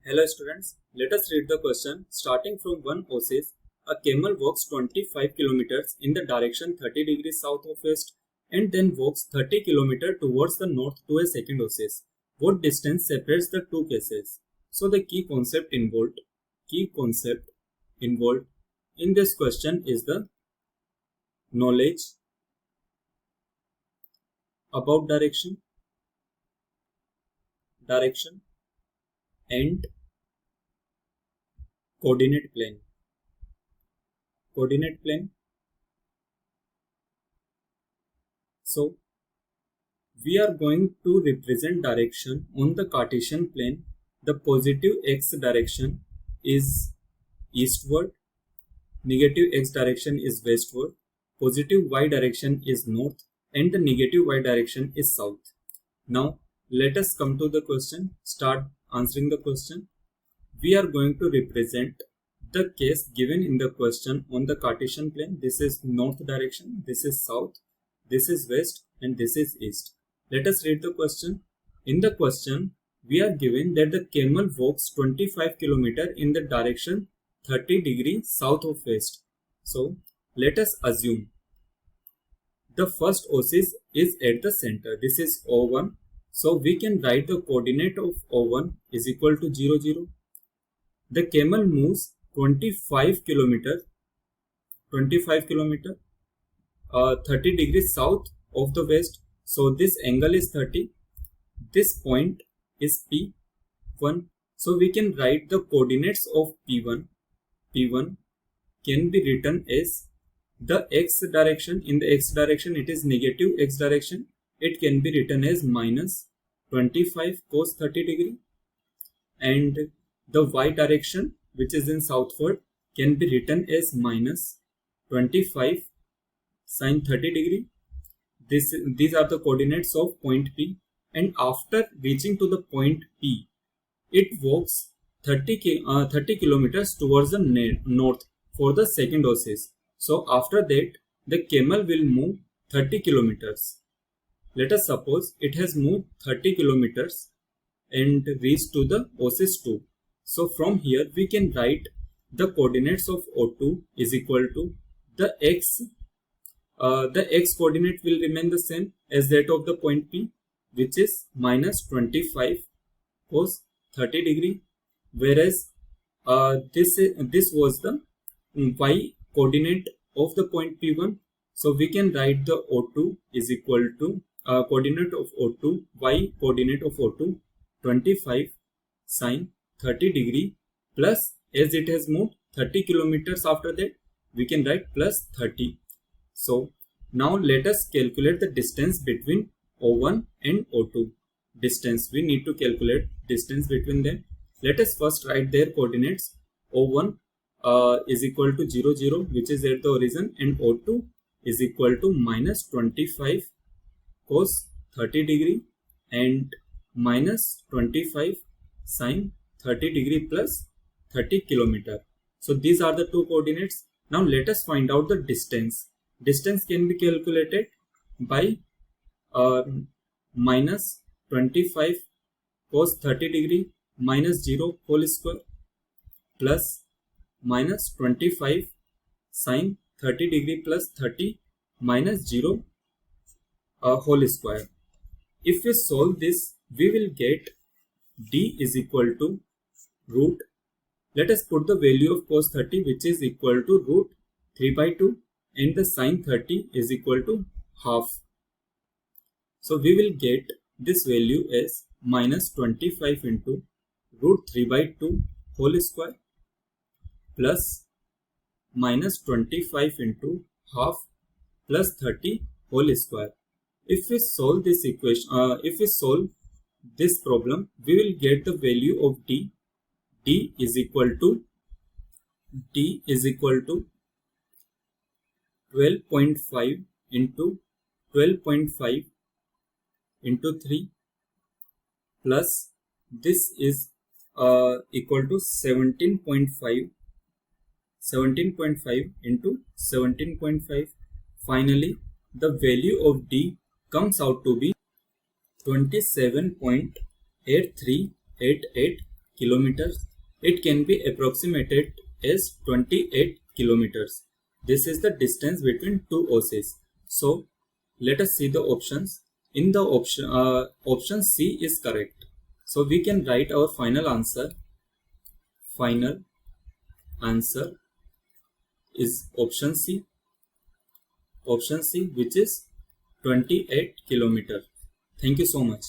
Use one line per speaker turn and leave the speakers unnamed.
Hello students, let us read the question. Starting from one OSIS, a camel walks 25 kilometers in the direction 30 degrees south of west and then walks 30 kilometers towards the north to a second OSIS. What distance separates the two cases? So the key concept involved in this question is the knowledge about direction and coordinate plane. So we are going to represent direction on the Cartesian plane. The positive x direction is eastward, negative x direction is westward, positive y direction is north, and the negative y direction is south. Now let us come to the question, start answering the question. We are going to represent the case given in the question on the Cartesian plane. This is north direction, this is south, this is west, and this is east. Let us read the question. In the question, we are given that the camel walks 25 km in the direction 30 degrees south of west. So let us assume the first OSIS is at the center. This is O1. So we can write the coordinate of O1 is equal to 0, 0. The camel moves 25 kilometer, 30 degrees south of the west. So this angle is 30. This point is P1. So we can write the coordinates of P1. P1 can be written as the x direction. In the x direction, it is negative x direction. It can be written as minus 25 cos 30 degree. And the y direction, which is in southward, can be written as minus 25 sin 30 degree. These are the coordinates of point P, and after reaching to the point P, it walks 30 kilometers towards the north for the second OSIS. So after that, the camel will move 30 kilometers. Let us suppose it has moved 30 kilometers and reached to the OSIS 2. So from here we can write the coordinates of O2 is equal to the x coordinate will remain the same as that of the point P, which is minus 25 cos 30 degree, whereas this was the y coordinate of the point P1. So we can write the O2 is equal to coordinate of O2, y coordinate of O2, 25 sin 30 degree plus, as it has moved 30 kilometers after that, we can write plus 30. So now let us calculate the distance between O1 and O2. Distance, we need to calculate distance between them. Let us first write their coordinates. O1 is equal to 0, 0, which is at the origin, and O2 is equal to minus 25 cos 30 degree and minus 25 sin 30 degree plus 30 kilometer. So these are the two coordinates. Now let us find out the distance. Distance can be calculated by minus 25 cos 30 degree minus 0 whole square plus minus 25 sin 30 degree plus 30 minus 0 whole square. If we solve this, we will get d is equal to root. Let us put the value of cos 30, which is equal to root 3 by 2, and the sin 30 is equal to half. So we will get this value as minus 25 into root 3 by 2 whole square plus minus 25 into half plus 30 whole square. If we solve this equation, if we solve this problem, we will get the value of d. D is equal to 12.5 into 12.5 into 3 plus this is equal to 17.5 into 17.5. Finally, the value of d comes out to be 27.8388 kilometers, it can be approximated as 28 kilometers. This is the distance between two OCs. So let us see the options. In the option C is correct. So we can write our final answer. Final answer is option C. Option C, which is 28 kilometers. Thank you so much.